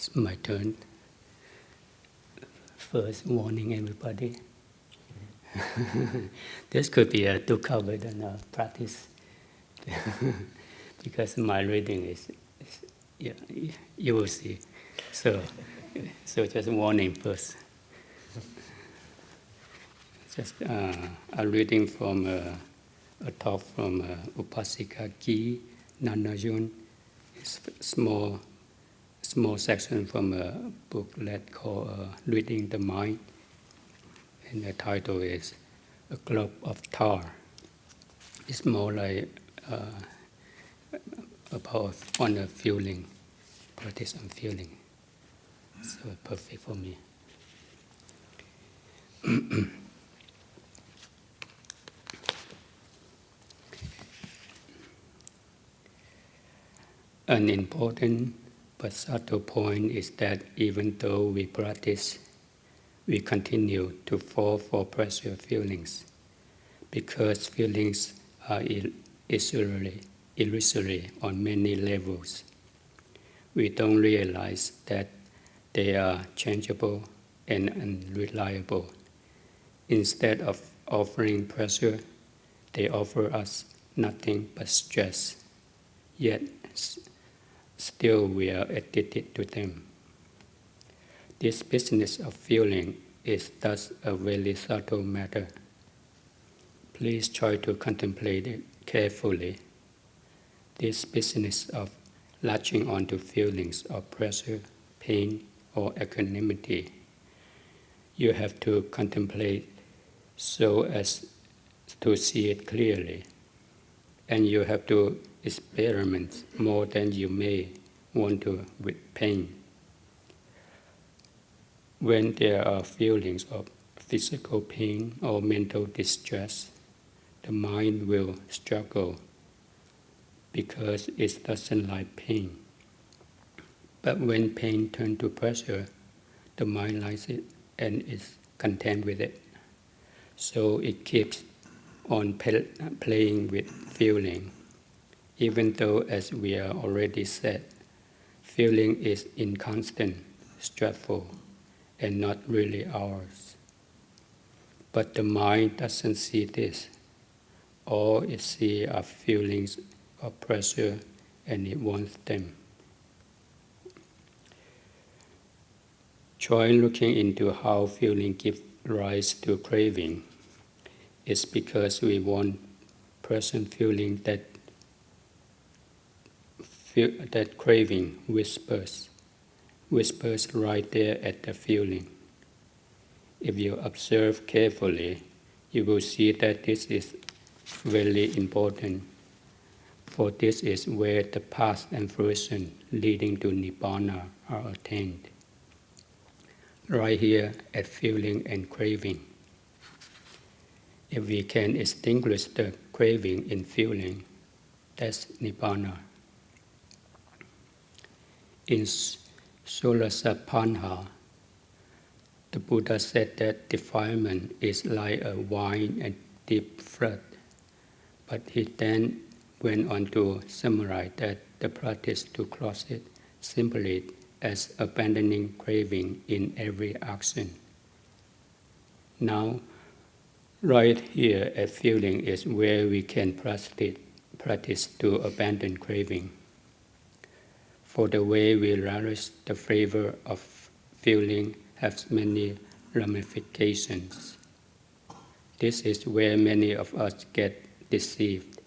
It's my turn. First, warning everybody. This could be a dukkha vedana practice because my reading is yeah, you will see. So just warning first. Just a reading from a talk from Upasika Kee Nanayon. It's small section from a booklet called Reading the Mind. And the title is A Globe of Tar. It's more like about on a feeling, practice on feeling. So perfect for me. An important but subtle point is that even though we practice, we continue to fall for pressure feelings, because feelings are illusory on many levels. We don't realize that they are changeable and unreliable. Instead of offering pressure, they offer us nothing but stress, yet still we are addicted to them. This business of feeling is thus a very subtle matter. Please try to contemplate it carefully. This business of latching onto feelings of pressure, pain, or equanimity, you have to contemplate so as to see it clearly, and you have to experiment more than you may want to with pain. When there are feelings of physical pain or mental distress, the mind will struggle because it doesn't like pain. But when pain turns to pressure, the mind likes it and is content with it. So it keeps on playing with feeling, even though, as we are already said, feeling is inconstant, stressful, and not really ours. But the mind doesn't see this. All it sees are feelings of pressure, and it wants them. Try looking into how feeling gives rise to craving. It's because we want present feeling that craving whispers right there at the feeling. If you observe carefully, you will see that this is very important, for this is where the past aversion leading to Nibana are attained. Right here at feeling and craving. If we can extinguish the craving in feeling, that's Nibana. In Sulasapanha, the Buddha said that defilement is like a wide and deep flood, but he then went on to summarize that the practice to cross it simply as abandoning craving in every action. Now, right here at feeling is where we can practice to abandon craving. For the way we relish the flavor of feeling has many ramifications. This is where many of us get deceived.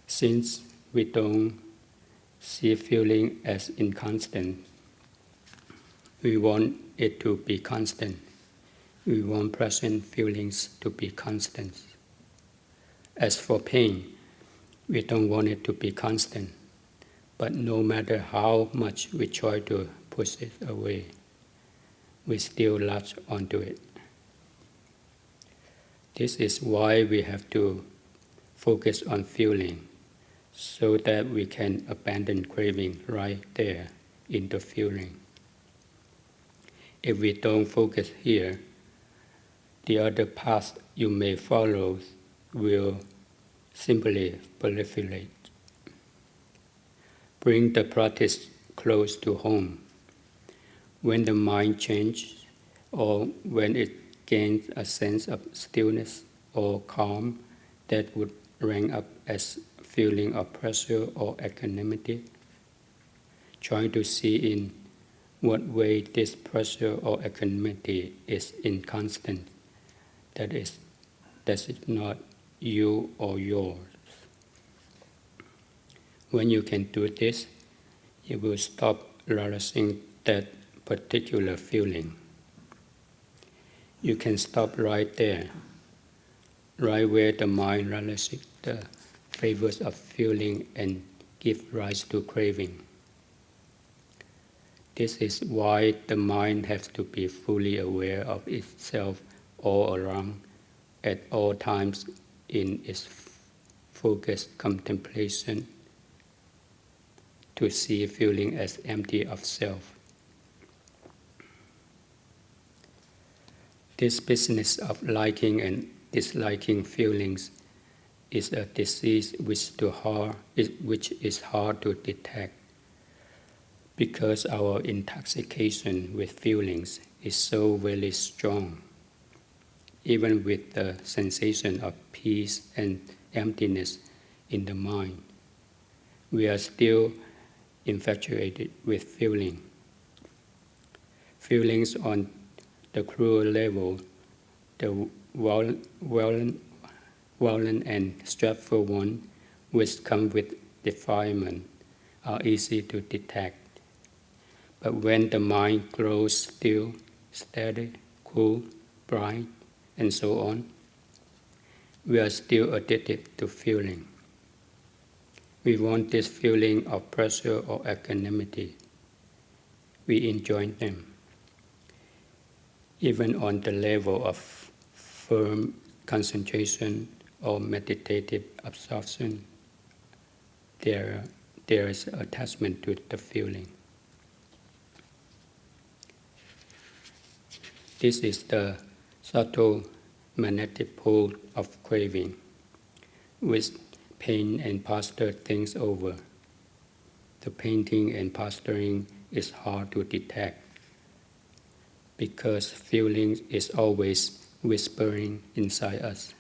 Since we don't see feeling as inconstant, we want it to be constant. We want present feelings to be constant. As for pain, we don't want it to be constant, but no matter how much we try to push it away, we still latch onto it. This is why we have to focus on feeling, so that we can abandon craving right there in the feeling. If we don't focus here, the other path you may follow will simply proliferate. Bring the practice close to home. When the mind changes, or when it gains a sense of stillness or calm that would rank up as feeling of pressure or equanimity, trying to see in what way this pressure or equanimity is inconstant, that is not you or yours. When you can do this, you will stop relising that particular feeling. You can stop right there, right where the mind relishes the flavors of feeling and give rise to craving. This is why the mind has to be fully aware of itself all around, at all times in its focused contemplation, to see feeling as empty of self. This business of liking and disliking feelings is a disease which is hard to detect, because our intoxication with feelings is so very strong. Even with the sensation of peace and emptiness in the mind, we are still infatuated with feeling. Feelings on the cruel level, the violent and stressful one, which come with defilement, are easy to detect. But when the mind grows still, steady, cool, bright, and so on, we are still addicted to feeling. We want this feeling of pressure or equanimity. We enjoy them. Even on the level of firm concentration or meditative absorption, there is attachment to the feeling. This is the subtle magnetic pull of craving, which paint and pastor things over. The painting and pastoring is hard to detect, because feeling is always whispering inside us,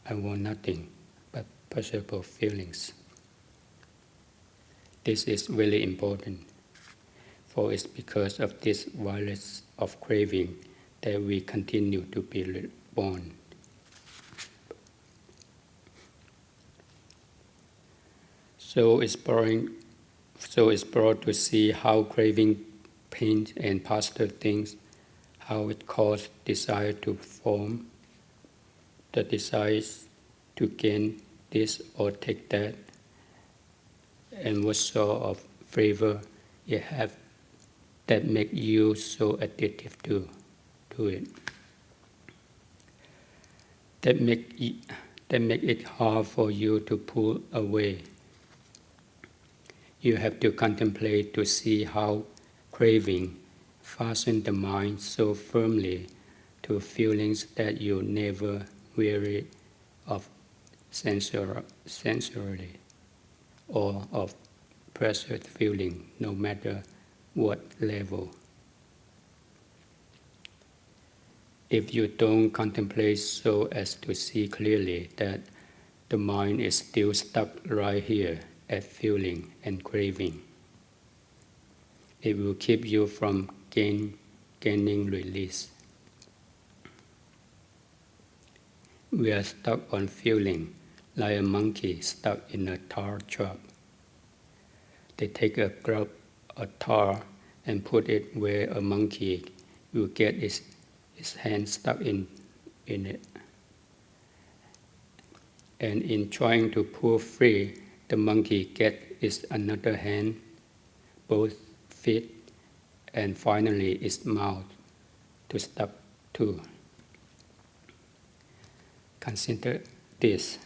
I want nothing but pleasurable feelings. This is really important, for it's because of this virus of craving that we continue to be born. So it's boring to see how craving paints and pastor things, how it causes desire to form, the desires to gain this or take that, and what sort of flavor it have that make you so addictive to it. That make it hard for you to pull away. You have to contemplate to see how craving fasten the mind so firmly to feelings that you never weary of sensually or of pressured feeling, no matter what level. If you don't contemplate so as to see clearly that the mind is still stuck right here at feeling and craving, it will keep you from gaining release. We are stuck on feeling like a monkey stuck in a tar trap. They take a grub of tar and put it where a monkey will get its hand stuck in it. And in trying to pull free, the monkey gets its another hand, both feet, and finally its mouth to stuck too. Consider this.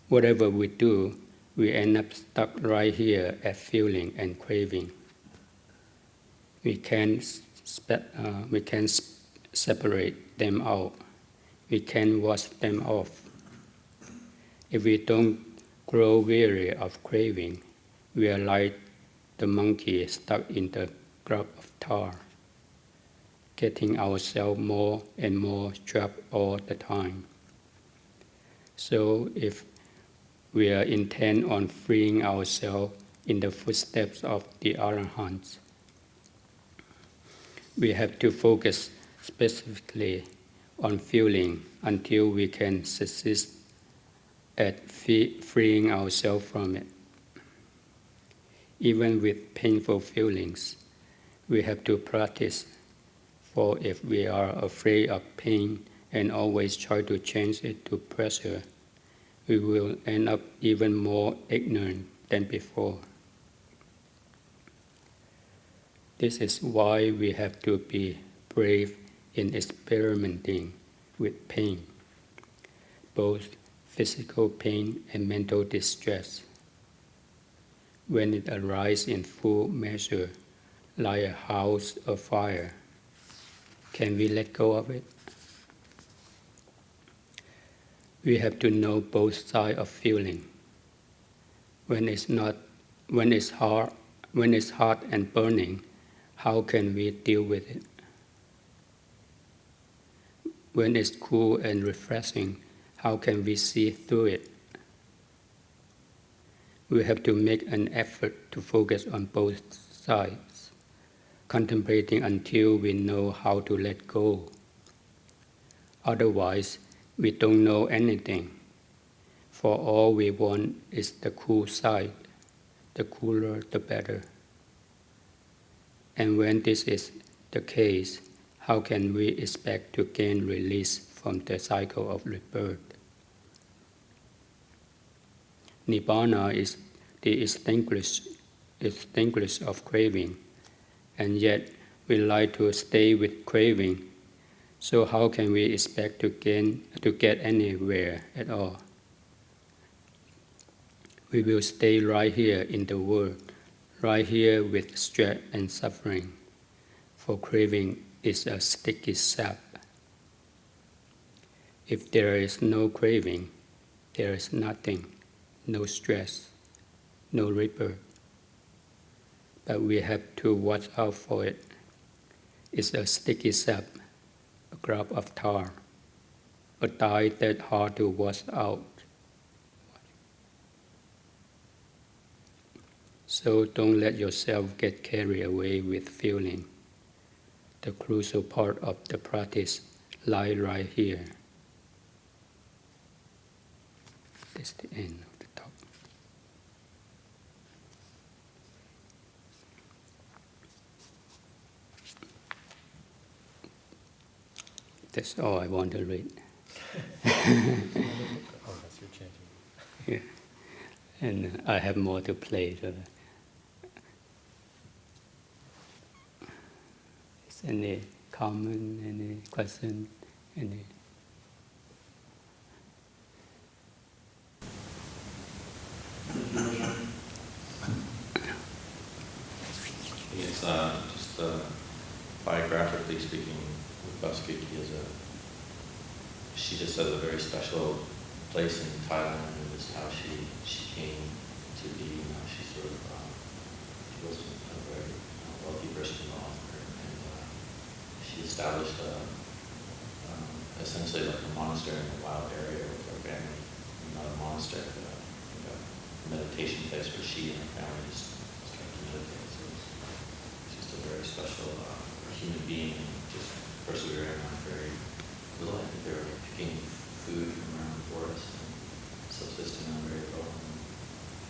Whatever we do, we end up stuck right here at feeling and craving. We can separate them out. We can wash them off. If we don't grow weary of craving, we are like the monkey stuck in the grub of tar, getting ourselves more and more trapped all the time. So if we are intent on freeing ourselves in the footsteps of the Arahants, we have to focus specifically on feeling until we can succeed at freeing ourselves from it. Even with painful feelings, we have to practice, for if we are afraid of pain and always try to change it to pleasure, we will end up even more ignorant than before. This is why we have to be brave in experimenting with pain, both physical pain and mental distress. When it arises in full measure, like a house afire, can we let go of it? We have to know both sides of feeling. When it's hot and burning, how can we deal with it? When it's cool and refreshing, how can we see through it? We have to make an effort to focus on both sides, contemplating until we know how to let go. Otherwise, we don't know anything, for all we want is the cool side. The cooler, the better. And when this is the case, how can we expect to gain release from the cycle of rebirth? Nibana is the extinguish of craving, and yet we like to stay with craving. So how can we expect to get anywhere at all? We will stay right here in the world, right here with stress and suffering, for craving is a sticky sap. If there is no craving, there is nothing, no stress, no rebirth. But we have to watch out for it. It's a sticky sap, a grub of tar, a dye that's hard to wash out. So don't let yourself get carried away with feeling. The crucial part of the practice lies right here. That's the end of the talk. That's all I want to read. Oh, that's your chanting. Yeah. And I have more to play. So is any comment, any question, any? Yes, just biographically speaking, Upasika Kee she just has a very special place in Thailand. It was how she came to be. She sort of she was a very wealthy Christian author, and she established essentially like a monastery in a wild area with her family. Not a monastery, but a meditation place where she and her family just tried to meditate. So it's just a very special human being, and just persevering on very little. I think they were picking food from around the forest and subsisting on very little and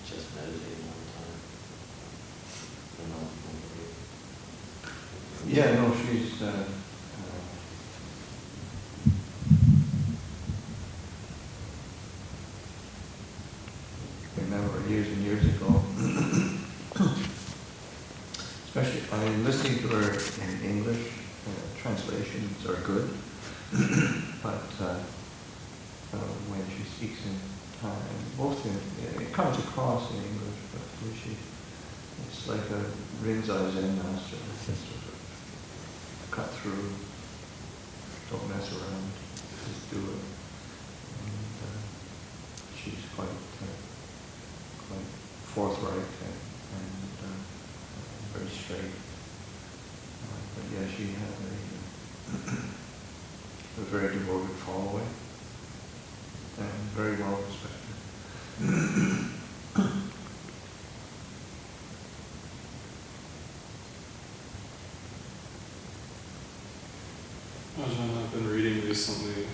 just meditating all the time. I don't know if you Yeah, no, she's I remember years and years ago, especially I mean, listening to her in English, translations are good, but when she speaks in Thai, both it comes across in English, but when it's like a Rinzai Zen master, sort of cut through, don't mess around, just do it. And she's quite forthright and very straight. But yeah, she had a very devoted following and very well respected. Ajahn, I've been reading recently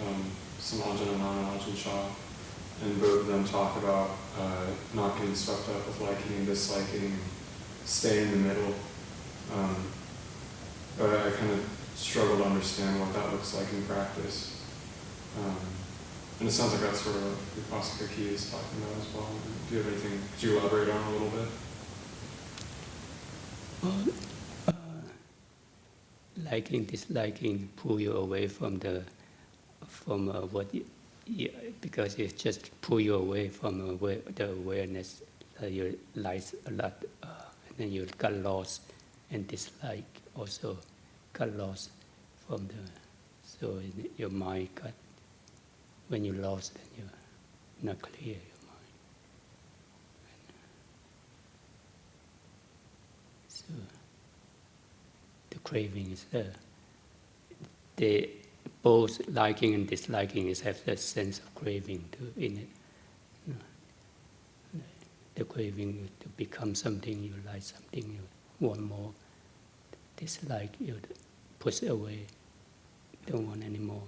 some Ajahn Amaro and Ajahn Chah, and both of them talk about not getting swept up with liking and disliking, stay in the middle. But I kind of struggle to understand what that looks like in practice. And it sounds like that's sort of what Upasika Kee is talking about as well. Do you have anything, could you elaborate on a little bit? Liking, disliking pull you away from what because it just pull you away from the awareness. You like a lot, and then you got lost, and dislike also got lost from so your mind got, when you lost, then you're not clear your mind. So the craving is there. They both liking and disliking is have that sense of craving too in it. The craving to become something, you like something, you want more. Dislike, you push away, don't want anymore.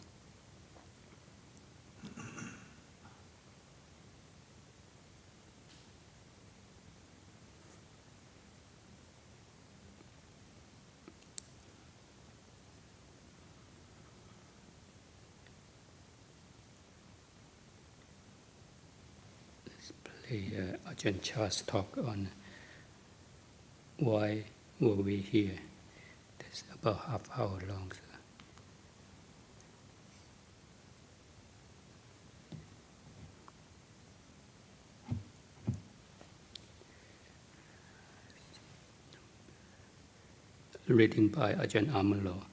Ajahn Chah's talk on why were we here. That's about half hour long. So. Reading by Ajahn Amaro.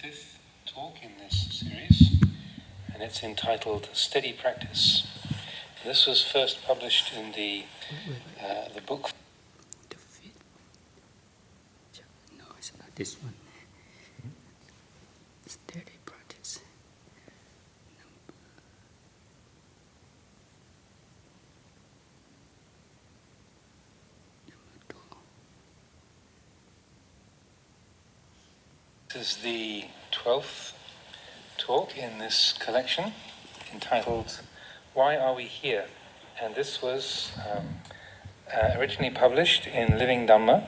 Fifth talk in this series, and it's entitled Steady Practice. This was first published in the book. No, it's not this one. Steady practice. This is the 12th talk in this collection, entitled Why Are We Here? And this was originally published in Living Dhamma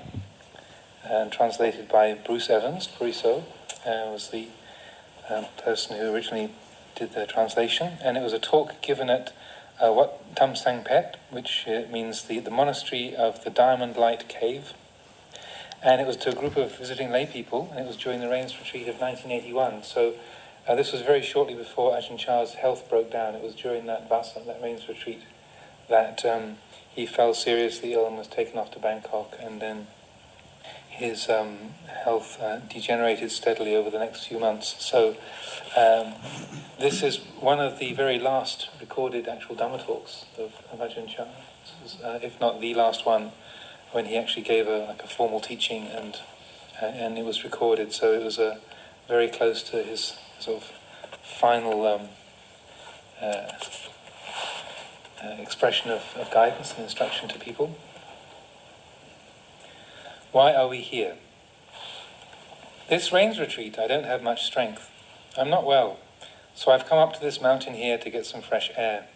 and translated by Bruce Evans. Bruso was the person who originally did the translation, and it was a talk given at Wat Tham Sang Phet, which means the monastery of the Diamond Light Cave. And it was to a group of visiting lay people, and it was during the Rains Retreat of 1981. So this was very shortly before Ajahn Chah's health broke down. It was during that Vasa, that Rains Retreat, that he fell seriously ill and was taken off to Bangkok, and then his health degenerated steadily over the next few months. So this is one of the very last recorded actual Dhamma talks of Ajahn Chah. This is, if not the last one, when he actually gave a formal teaching, and it was recorded, so it was very close to his sort of final expression of guidance and instruction to people. Why are we here? This rains retreat, I don't have much strength. I'm not well, so I've come up to this mountain here to get some fresh air.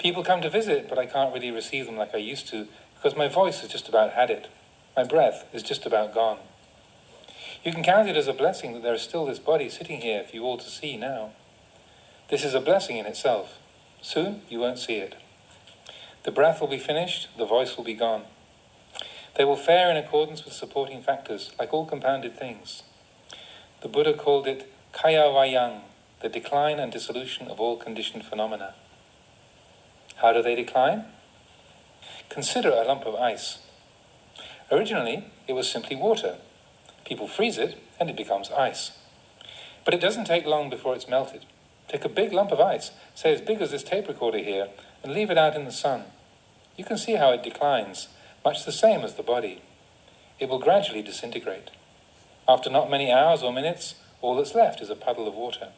People come to visit, but I can't really receive them like I used to, because my voice has just about had it. My breath is just about gone. You can count it as a blessing that there is still this body sitting here for you all to see now. This is a blessing in itself. Soon you won't see it. The breath will be finished, the voice will be gone. They will fare in accordance with supporting factors, like all compounded things. The Buddha called it kaya vayang, the decline and dissolution of all conditioned phenomena. How do they decline? Consider a lump of ice. Originally, it was simply water. People freeze it, and it becomes ice. But it doesn't take long before it's melted. Take a big lump of ice, say as big as this tape recorder here, and leave it out in the sun. You can see how it declines, much the same as the body. It will gradually disintegrate. After not many hours or minutes, all that's left is a puddle of water.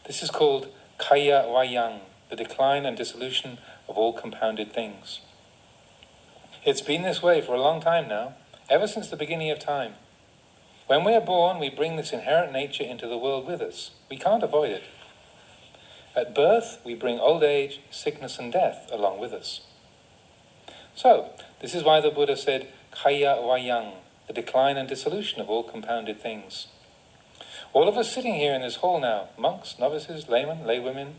This is called kaya vayang, the decline and dissolution of all compounded things. It's been this way for a long time now, ever since the beginning of time. When we are born, we bring this inherent nature into the world with us. We can't avoid it. At birth, we bring old age, sickness and death along with us. So, this is why the Buddha said, kaya vayang, the decline and dissolution of all compounded things. All of us sitting here in this hall now, monks, novices, laymen, laywomen,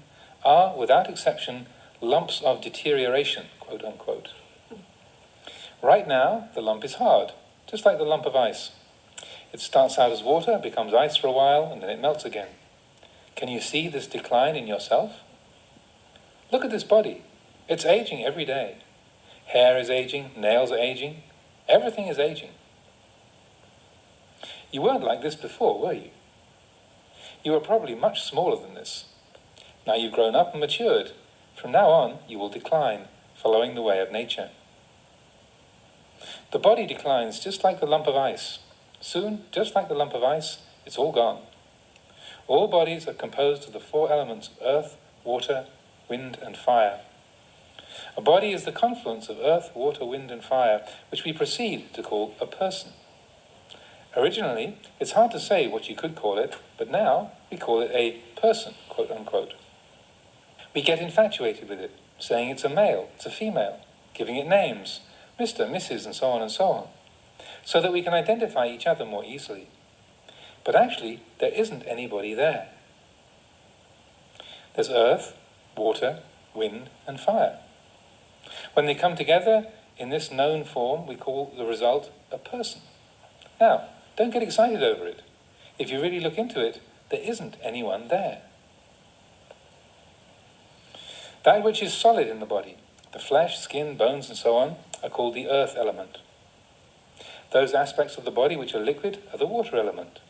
are, without exception, lumps of deterioration, quote unquote. Right now, the lump is hard, just like the lump of ice. It starts out as water, becomes ice for a while, and then it melts again. Can you see this decline in yourself? Look at this body. It's aging every day. Hair is aging, nails are aging, everything is aging. You weren't like this before, were you? You were probably much smaller than this. Now you've grown up and matured. From now on, you will decline, following the way of nature. The body declines just like the lump of ice. Soon, just like the lump of ice, it's all gone. All bodies are composed of the four elements of earth, water, wind, and fire. A body is the confluence of earth, water, wind, and fire, which we proceed to call a person. Originally, it's hard to say what you could call it, but now we call it a person, quote unquote. We get infatuated with it, saying it's a male, it's a female, giving it names, Mr., Mrs., and so on, so that we can identify each other more easily. But actually, there isn't anybody there. There's earth, water, wind, and fire. When they come together in this known form, we call the result a person. Now, don't get excited over it. If you really look into it, there isn't anyone there. That which is solid in the body, the flesh, skin, bones, and so on, are called the earth element. Those aspects of the body which are liquid are the water element.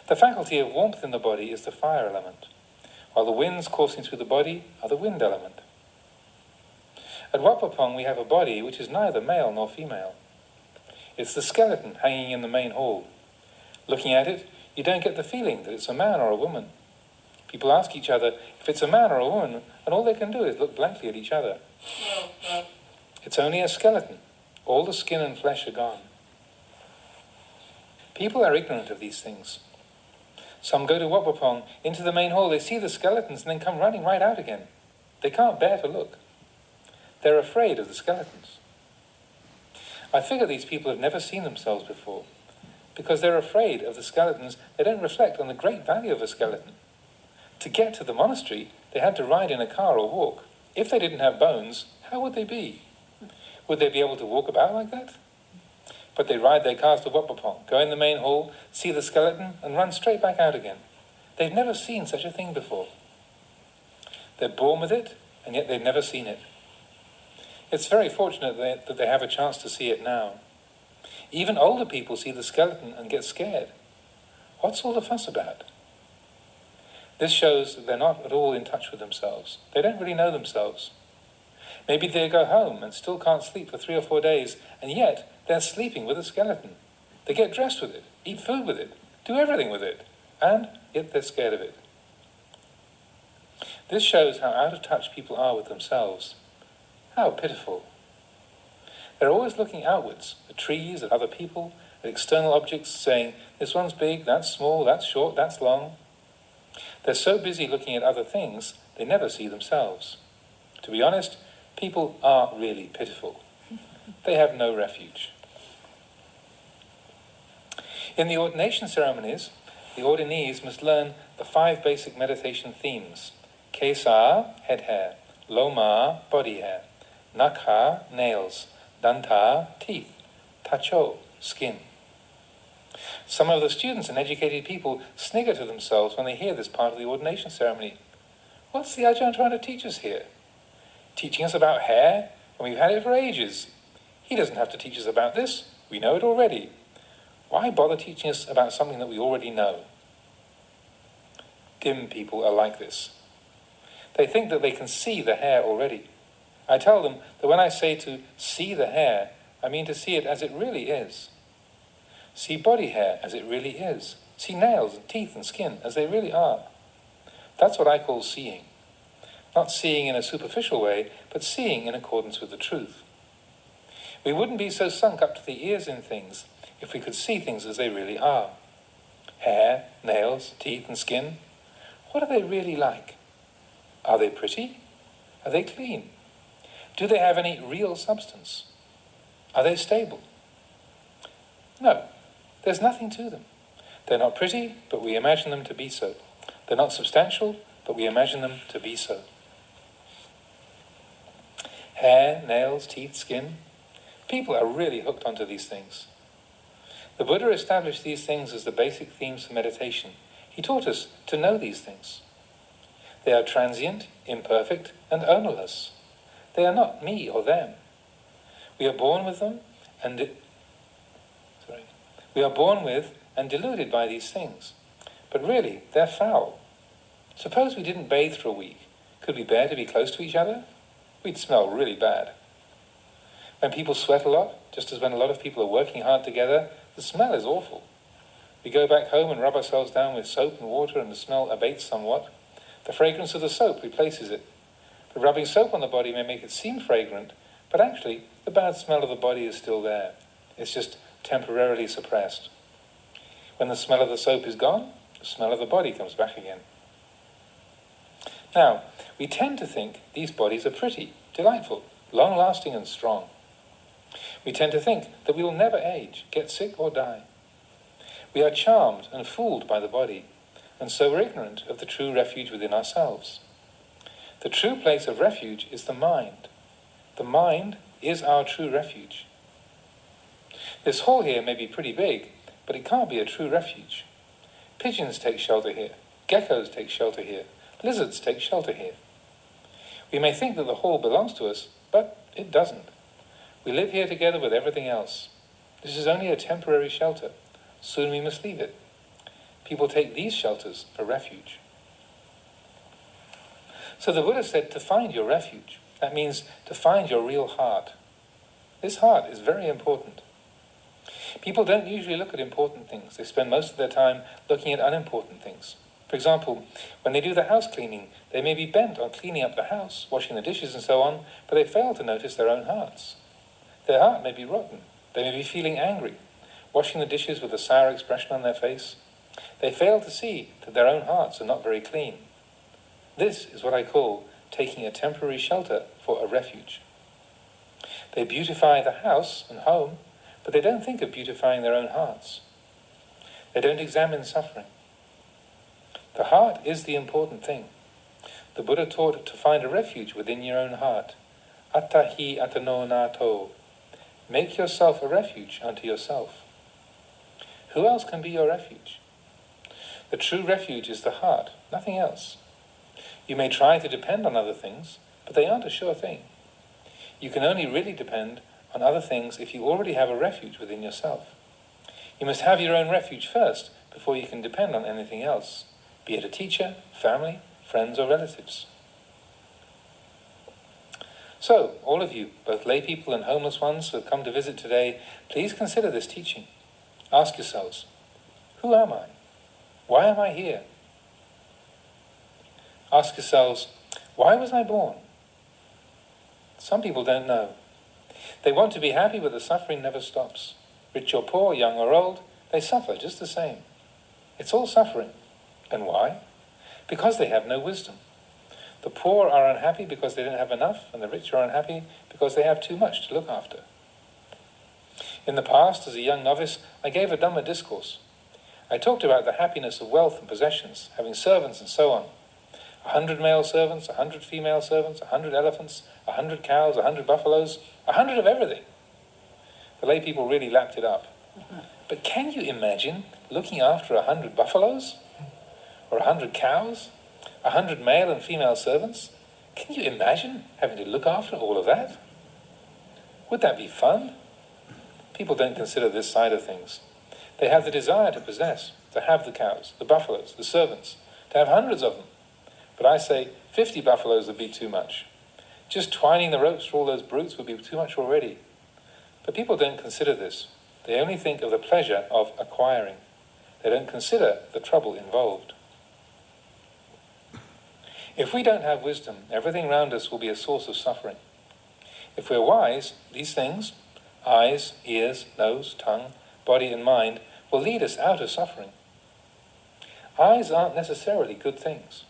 The faculty of warmth in the body is the fire element, while the winds coursing through the body are the wind element. At Wat Pah Pong we have a body which is neither male nor female. It's the skeleton hanging in the main hall. Looking at it, you don't get the feeling that it's a man or a woman. People ask each other if it's a man or a woman, and all they can do is look blankly at each other. It's only a skeleton. All the skin and flesh are gone. People are ignorant of these things. Some go to Wat Pah Pong, into the main hall, they see the skeletons and then come running right out again. They can't bear to look. They're afraid of the skeletons. I figure these people have never seen themselves before, because they're afraid of the skeletons. They don't reflect on the great value of a skeleton. To get to the monastery, they had to ride in a car or walk. If they didn't have bones, how would they be? Would they be able to walk about like that? But they ride their cars to Wat Pah Pong, go in the main hall, see the skeleton, and run straight back out again. They've never seen such a thing before. They're born with it, and yet they've never seen it. It's very fortunate that they have a chance to see it now. Even older people see the skeleton and get scared. What's all the fuss about? This shows that they're not at all in touch with themselves. They don't really know themselves. Maybe they go home and still can't sleep for 3 or 4 days, and yet they're sleeping with a skeleton. They get dressed with it, eat food with it, do everything with it, and yet they're scared of it. This shows how out of touch people are with themselves. How pitiful. They're always looking outwards, at trees, at other people, at external objects, saying, this one's big, that's small, that's short, that's long. They're so busy looking at other things, they never see themselves. To be honest, people are really pitiful. They have no refuge. In the ordination ceremonies, the ordinees must learn the 5 basic meditation themes. Kesa, head hair. Loma, body hair. Nakha, nails. Danta, teeth. Tacho, skin. Some of the students and educated people snigger to themselves when they hear this part of the ordination ceremony. What's the Ajahn trying to teach us here? Teaching us about hair when we've had it for ages. He doesn't have to teach us about this. We know it already. Why bother teaching us about something that we already know? Dim people are like this. They think that they can see the hair already. I tell them that when I say to see the hair, I mean to see it as it really is. See body hair as it really is. See nails and teeth and skin as they really are. That's what I call seeing. Not seeing in a superficial way, but seeing in accordance with the truth. We wouldn't be so sunk up to the ears in things if we could see things as they really are. Hair, nails, teeth and skin. What are they really like? Are they pretty? Are they clean? Do they have any real substance? Are they stable? No, there's nothing to them. They're not pretty, but we imagine them to be so. They're not substantial, but we imagine them to be so. Hair, nails, teeth, skin. People are really hooked onto these things. The Buddha established these things as the basic themes for meditation. He taught us to know these things. They are transient, imperfect, and ownerless. They are not me or them. We are born with them and deluded by these things. But really, they're foul. Suppose we didn't bathe for a week. Could we bear to be close to each other? We'd smell really bad. When people sweat a lot, just as when a lot of people are working hard together, the smell is awful. We go back home and rub ourselves down with soap and water and the smell abates somewhat. The fragrance of the soap replaces it. But rubbing soap on the body may make it seem fragrant, but actually the bad smell of the body is still there. It's just temporarily suppressed. When the smell of the soap is gone, the smell of the body comes back again. Now, we tend to think these bodies are pretty, delightful, long-lasting and strong. We tend to think that we will never age, get sick or die. We are charmed and fooled by the body, and so we're ignorant of the true refuge within ourselves. The true place of refuge is the mind. The mind is our true refuge. This hall here may be pretty big, but it can't be a true refuge. Pigeons take shelter here. Geckos take shelter here. Lizards take shelter here. We may think that the hall belongs to us, but it doesn't. We live here together with everything else. This is only a temporary shelter. Soon we must leave it. People take these shelters for refuge. So the Buddha said to find your refuge. That means to find your real heart. This heart is very important. People don't usually look at important things. They spend most of their time looking at unimportant things. For example, when they do the house cleaning, they may be bent on cleaning up the house, washing the dishes and so on, but they fail to notice their own hearts. Their heart may be rotten. They may be feeling angry, washing the dishes with a sour expression on their face. They fail to see that their own hearts are not very clean. This is what I call taking a temporary shelter for a refuge. They beautify the house and home, but they don't think of beautifying their own hearts. They don't examine suffering. The heart is the important thing. The Buddha taught to find a refuge within your own heart. Attahi atano nato. Make yourself a refuge unto yourself. Who else can be your refuge? The true refuge is the heart, nothing else. You may try to depend on other things, but they aren't a sure thing. You can only really depend on other things if you already have a refuge within yourself. You must have your own refuge first before you can depend on anything else, be it a teacher, family, friends or relatives. So, all of you, both lay people and homeless ones who have come to visit today, please consider this teaching. Ask yourselves, who am I? Why am I here? Ask yourselves, why was I born? Some people don't know. They want to be happy, but the suffering never stops. Rich or poor, young or old, they suffer just the same. It's all suffering. And why? Because they have no wisdom. The poor are unhappy because they don't have enough, and the rich are unhappy because they have too much to look after. In the past, as a young novice, I gave a Dhamma discourse. I talked about the happiness of wealth and possessions, having servants and so on. 100 male servants, 100 female servants, 100 elephants, 100 cows, 100 buffaloes, 100 of everything. The lay people really lapped it up. But can you imagine looking after 100 buffaloes? Or 100 cows? 100 male and female servants? Can you imagine having to look after all of that? Would that be fun? People don't consider this side of things. They have the desire to possess, to have the cows, the buffaloes, the servants, to have hundreds of them. But I say 50 buffaloes would be too much. Just twining the ropes for all those brutes would be too much already. But people don't consider this. They only think of the pleasure of acquiring. They don't consider the trouble involved. If we don't have wisdom, everything around us will be a source of suffering. If we're wise, these things, eyes, ears, nose, tongue, body and mind, will lead us out of suffering. Eyes aren't necessarily good things.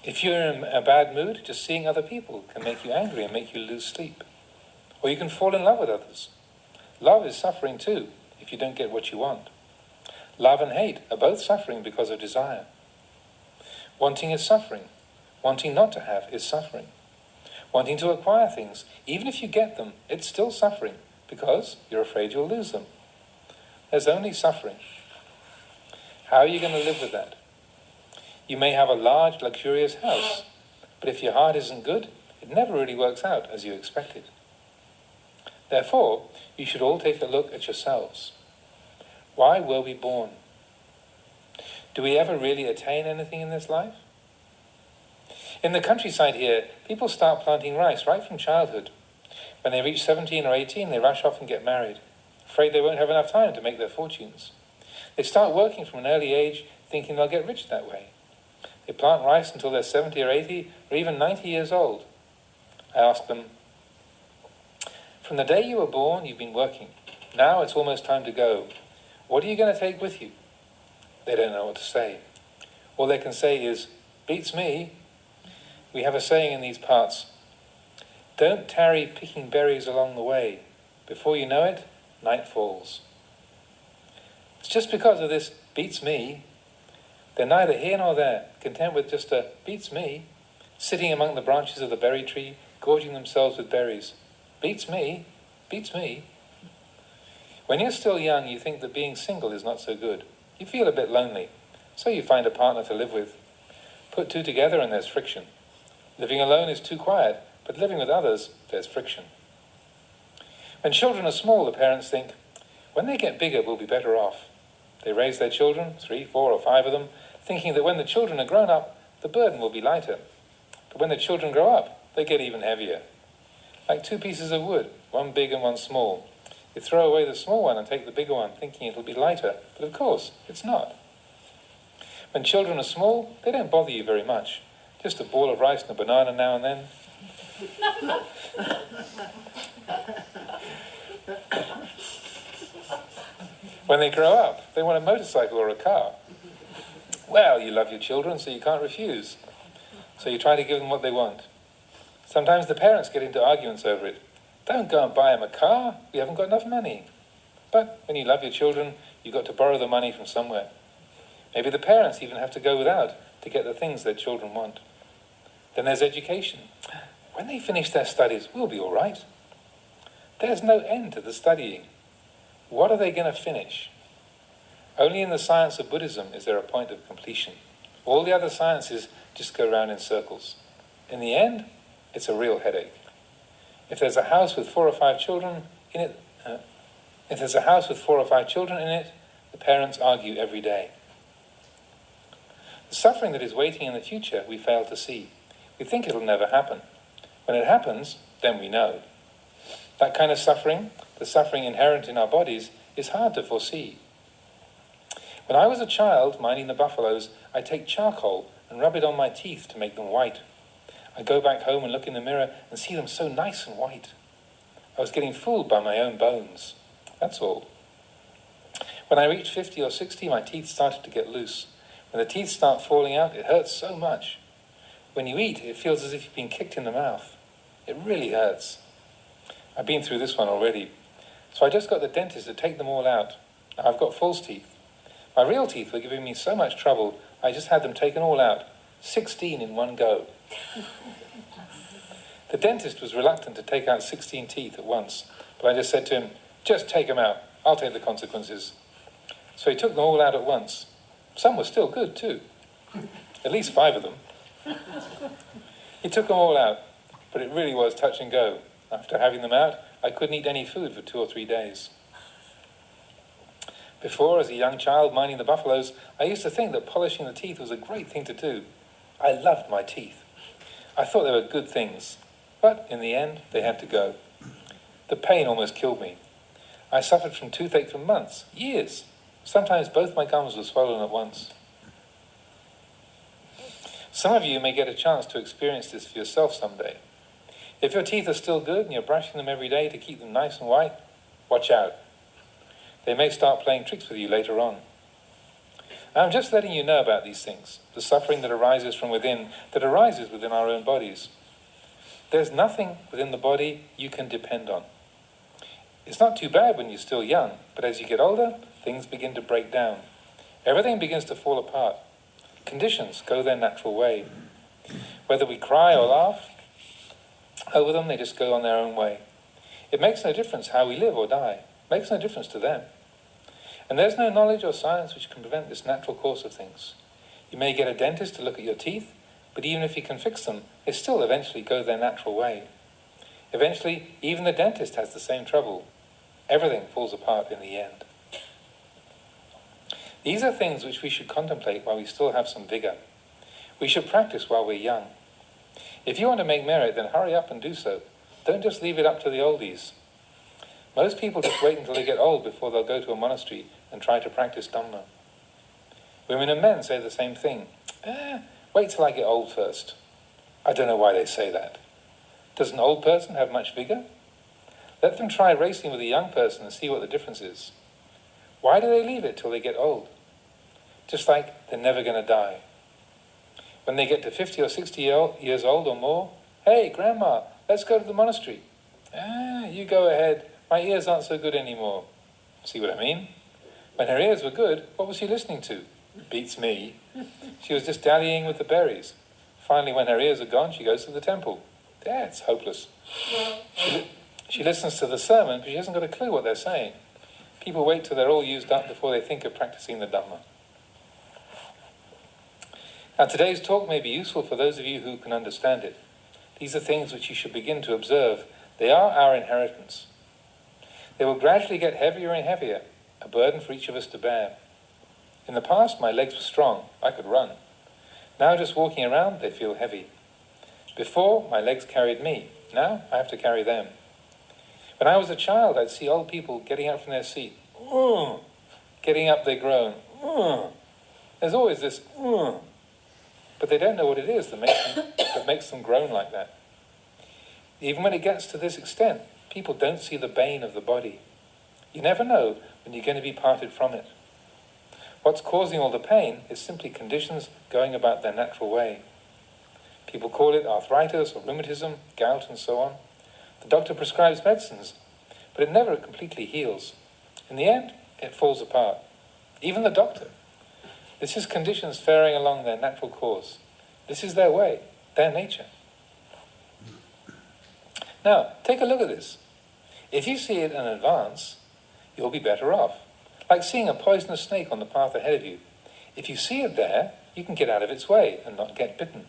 If you're in a bad mood, just seeing other people can make you angry and make you lose sleep. Or you can fall in love with others. Love is suffering too, if you don't get what you want. Love and hate are both suffering because of desire. Wanting is suffering. Wanting not to have is suffering. Wanting to acquire things, even if you get them, it's still suffering because you're afraid you'll lose them. There's only suffering. How are you going to live with that? You may have a large, luxurious house, but if your heart isn't good, it never really works out as you expected. Therefore, you should all take a look at yourselves. Why were we born? Do we ever really attain anything in this life? In the countryside here, people start planting rice right from childhood. When they reach 17 or 18, they rush off and get married, afraid they won't have enough time to make their fortunes. They start working from an early age, thinking they'll get rich that way. They plant rice until they're 70 or 80, or even 90 years old. I ask them, from the day you were born, you've been working. Now it's almost time to go. What are you going to take with you? They don't know what to say. All they can say is, beats me. We have a saying in these parts, don't tarry picking berries along the way. Before you know it, night falls. It's just because of this beats me. They're neither here nor there, content with just a beats me, sitting among the branches of the berry tree, gorging themselves with berries. Beats me, beats me. When you're still young, you think that being single is not so good. You feel a bit lonely, so you find a partner to live with. Put two together and there's friction. Living alone is too quiet, but living with others, there's friction. When children are small, the parents think, when they get bigger, we'll be better off. They raise their children, 3, 4, or 5 of them, thinking that when the children are grown up, the burden will be lighter. But when the children grow up, they get even heavier. Like 2 pieces of wood, one big and one small. You throw away the small one and take the bigger one, thinking it'll be lighter, but of course, it's not. When children are small, they don't bother you very much. Just a ball of rice and a banana now and then. When they grow up, they want a motorcycle or a car. Well, you love your children, so you can't refuse. So you try to give them what they want. Sometimes the parents get into arguments over it. Don't go and buy them a car, we haven't got enough money. But when you love your children, you've got to borrow the money from somewhere. Maybe the parents even have to go without to get the things their children want. Then there's education. When they finish their studies, we'll be all right. There's no end to the studying. What are they going to finish? Only in the science of Buddhism is there a point of completion. All the other sciences just go round in circles. In the end, it's a real headache. If there's a house with 4 or 5 children in it, the parents argue every day. The suffering that is waiting in the future, we fail to see. We think it'll never happen. When it happens, then we know. That kind of suffering, the suffering inherent in our bodies, is hard to foresee. When I was a child, minding the buffaloes, I'd take charcoal and rub it on my teeth to make them white. I'd go back home and look in the mirror and see them so nice and white. I was getting fooled by my own bones. That's all. When I reached 50 or 60, my teeth started to get loose. When the teeth start falling out, it hurts so much. When you eat, it feels as if you've been kicked in the mouth. It really hurts. I've been through this one already. So I just got the dentist to take them all out. Now I've got false teeth. My real teeth were giving me so much trouble, I just had them taken all out. 16 in one go. The dentist was reluctant to take out 16 teeth at once, but I just said to him, Just take them out. I'll take the consequences. So he took them all out at once. Some were still good too. At least 5 of them. He took them all out, but it really was touch and go. After having them out, I couldn't eat any food for 2 or 3 days. Before, as a young child minding the buffaloes, I used to think that polishing the teeth was a great thing to do. I loved my teeth. I thought they were good things, but in the end, they had to go. The pain almost killed me. I suffered from toothache for months, years. Sometimes both my gums were swollen at once. Some of you may get a chance to experience this for yourself someday. If your teeth are still good and you're brushing them every day to keep them nice and white, watch out. They may start playing tricks with you later on. I'm just letting you know about these things, the suffering that arises from within, that arises within our own bodies. There's nothing within the body you can depend on. It's not too bad when you're still young, but as you get older, things begin to break down. Everything begins to fall apart. Conditions go their natural way. Whether we cry or laugh over them, they just go on their own way. It makes no difference how we live or die. It makes no difference to them. And there's no knowledge or science which can prevent this natural course of things. You may get a dentist to look at your teeth, but even if he can fix them, they still eventually go their natural way. Eventually, even the dentist has the same trouble. Everything falls apart in the end. These are things which we should contemplate while we still have some vigor. We should practice while we're young. If you want to make merit, then hurry up and do so. Don't just leave it up to the oldies. Most people just wait until they get old before they'll go to a monastery and try to practice dhamma. Women and men say the same thing. Wait till I get old first. I don't know why they say that. Does an old person have much vigor? Let them try racing with a young person and see what the difference is. Why do they leave it till they get old? Just like they're never going to die. When they get to 50 or 60 years old or more, hey, Grandma, let's go to the monastery. You go ahead. My ears aren't so good anymore. See what I mean? When her ears were good, what was she listening to? Beats me. She was just dallying with the berries. Finally, when her ears are gone, she goes to the temple. It's hopeless. She listens to the sermon, but she hasn't got a clue what they're saying. People wait till they're all used up before they think of practicing the Dhamma. Now, today's talk may be useful for those of you who can understand it. These are things which you should begin to observe. They are our inheritance. They will gradually get heavier and heavier, a burden for each of us to bear. In the past, my legs were strong. I could run. Now, just walking around, they feel heavy. Before, my legs carried me. Now, I have to carry them. When I was a child, I'd see old people getting up from their seat. Getting up, they groan. There's always this, but they don't know what it is that makes them groan like that. Even when it gets to this extent, people don't see the bane of the body. You never know when you're going to be parted from it. What's causing all the pain is simply conditions going about their natural way. People call it arthritis or rheumatism, gout and so on. The doctor prescribes medicines, but it never completely heals. In the end, it falls apart. Even the doctor. This is conditions faring along their natural course. This is their way, their nature. Now, take a look at this. If you see it in advance, you'll be better off. Like seeing a poisonous snake on the path ahead of you. If you see it there, you can get out of its way and not get bitten.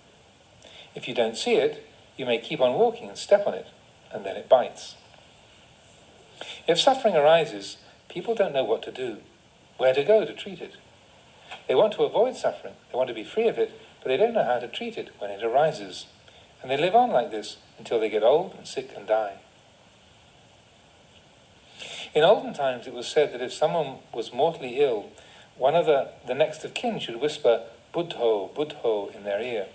If you don't see it, you may keep on walking and step on it, and then it bites. If suffering arises, people don't know what to do, where to go to treat it. They want to avoid suffering, they want to be free of it, but they don't know how to treat it when it arises. And they live on like this until they get old and sick and die. In olden times, it was said that if someone was mortally ill, one of the next of kin should whisper, Butthole, Butthole, in their ear.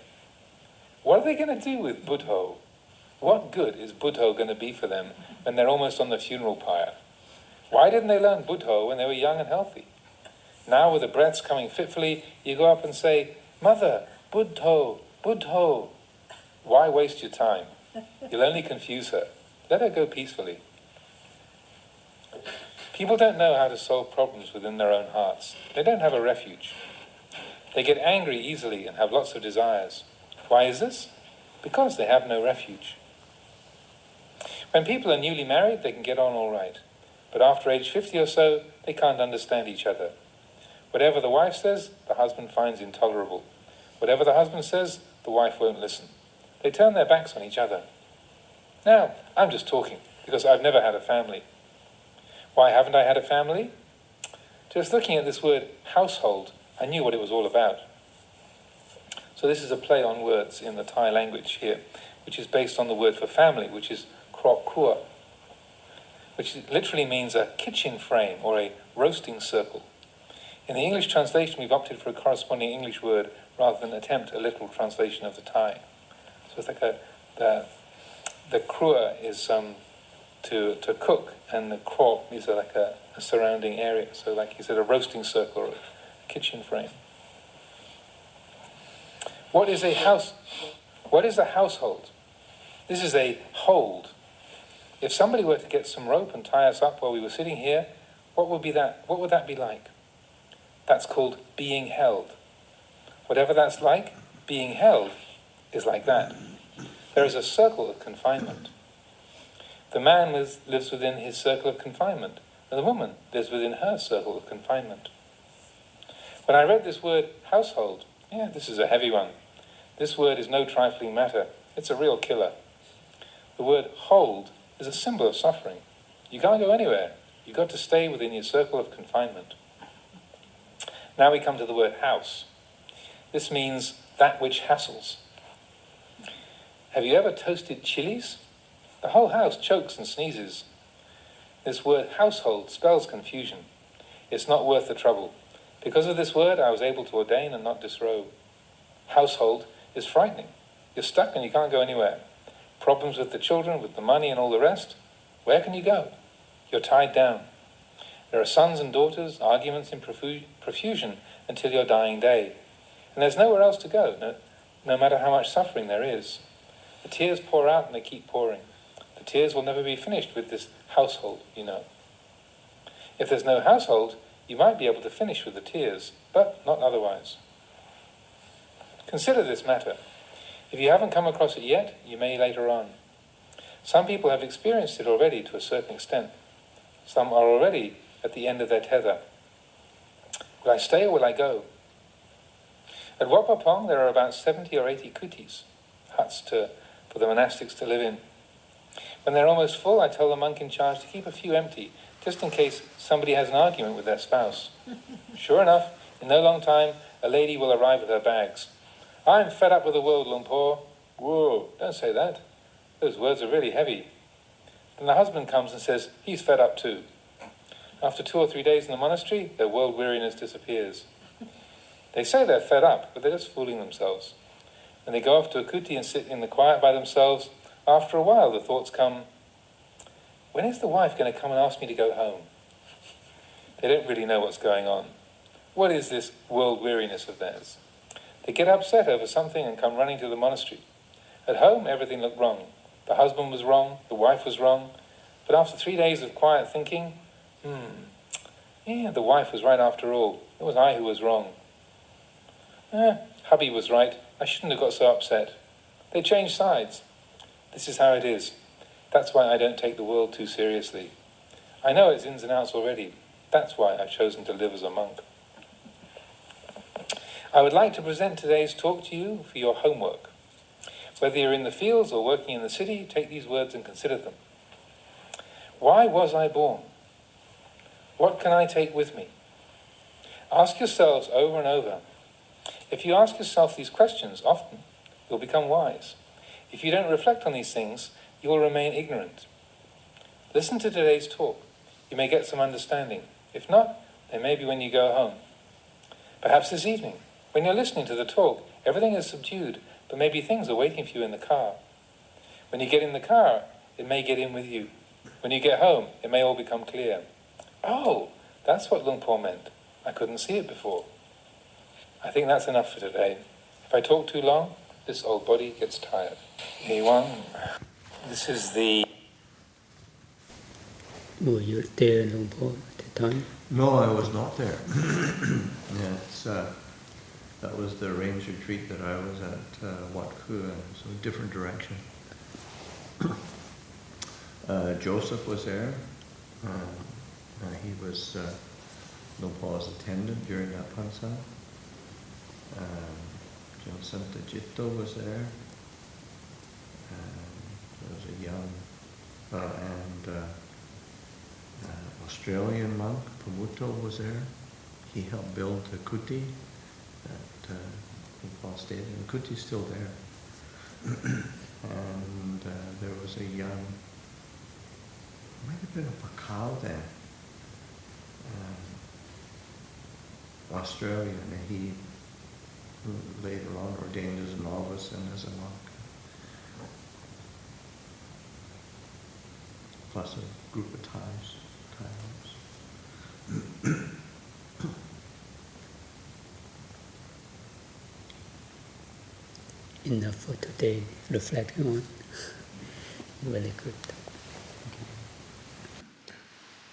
What are they going to do with Butthole? What good is Butthole going to be for them when they're almost on the funeral pyre? Why didn't they learn Butthole when they were young and healthy? Now, with the breaths coming fitfully, you go up and say, Mother, Butthole, Butthole. Why waste your time? You'll only confuse her. Let her go peacefully. People don't know how to solve problems within their own hearts. They don't have a refuge. They get angry easily and have lots of desires. Why is this? Because they have no refuge. When people are newly married, they can get on all right. but after age 50 or so, they can't understand each other. Whatever the wife says, the husband finds intolerable. Whatever the husband says, the wife won't listen. They turn their backs on each other. Now, I'm just talking, because I've never had a family. Why haven't I had a family? Just looking at this word, household, I knew what it was all about. So this is a play on words in the Thai language here, which is based on the word for family, which is krok kua, which literally means a kitchen frame or a roasting circle. In the English translation, we've opted for a corresponding English word rather than attempt a literal translation of the Thai. So it's like the krua is to cook, and the krok is like a surrounding area. So like you said, a roasting circle or a kitchen frame. What is a house? What is a household? This is a hold. If somebody were to get some rope and tie us up while we were sitting here, what would that be like? That's called being held. Whatever that's like, being held is like that. There is a circle of confinement. The man lives within his circle of confinement, and the woman lives within her circle of confinement. When I read this word, household, this is a heavy one. This word is no trifling matter. It's a real killer. The word hold is a symbol of suffering. You can't go anywhere. You've got to stay within your circle of confinement. Now we come to the word house. This means that which hassles. Have you ever toasted chilies? The whole house chokes and sneezes. This word household spells confusion. It's not worth the trouble. Because of this word, I was able to ordain and not disrobe. Household is frightening. You're stuck and you can't go anywhere. Problems with the children, with the money and all the rest. Where can you go? You're tied down. There are sons and daughters, arguments in profusion until your dying day. And there's nowhere else to go, no matter how much suffering there is. The tears pour out and they keep pouring. The tears will never be finished with this household, you know. If there's no household, you might be able to finish with the tears, but not otherwise. Consider this matter. If you haven't come across it yet, you may later on. Some people have experienced it already to a certain extent. Some are already at the end of their tether. Will I stay or will I go? At Wat Pah Pong there are about 70 or 80 kutis, huts for the monastics to live in. When they're almost full, I tell the monk in charge to keep a few empty, just in case somebody has an argument with their spouse. Sure enough, in no long time, a lady will arrive with her bags. I'm fed up with the world, Luang Por. Whoa, don't say that. Those words are really heavy. Then the husband comes and says he's fed up too. After 2 or 3 days in the monastery, their world weariness disappears. They say they're fed up, but they're just fooling themselves. When they go off to a kuti and sit in the quiet by themselves, after a while the thoughts come, when is the wife going to come and ask me to go home? They don't really know what's going on. What is this world weariness of theirs? They get upset over something and come running to the monastery. At home, everything looked wrong. The husband was wrong, the wife was wrong. But after 3 days of quiet thinking, the wife was right after all. It was I who was wrong. Hubby was right. I shouldn't have got so upset. They changed sides. This is how it is. That's why I don't take the world too seriously. I know its ins and outs already. That's why I've chosen to live as a monk. I would like to present today's talk to you for your homework. Whether you're in the fields or working in the city, take these words and consider them. Why was I born? What can I take with me? Ask yourselves over and over. If you ask yourself these questions often, you'll become wise. If you don't reflect on these things, you will remain ignorant. Listen to today's talk. You may get some understanding. If not, then maybe when you go home. Perhaps this evening, when you're listening to the talk, everything is subdued, but maybe things are waiting for you in the car. When you get in the car, it may get in with you. When you get home, it may all become clear. Oh, that's what Luang Por meant. I couldn't see it before. I think that's enough for today. If I talk too long, this old body gets tired. A1. This is the... Were you there, Luang Por, at the time? No, I was not there. That was the rains retreat that I was at Wat Kua, so a different direction. Joseph was there. He was Nopal's attendant during that Pansa. Santa Jitto was there. There was a young Australian monk, Pamuto, was there. He helped build the kuti that Nopal stayed in. The kuti is still there. And there was a young, might have been a Pakal then, Australian, and he later on ordained as a novice and as a monk. Plus a group of Thais. Enough for today. Reflecting on. Very good.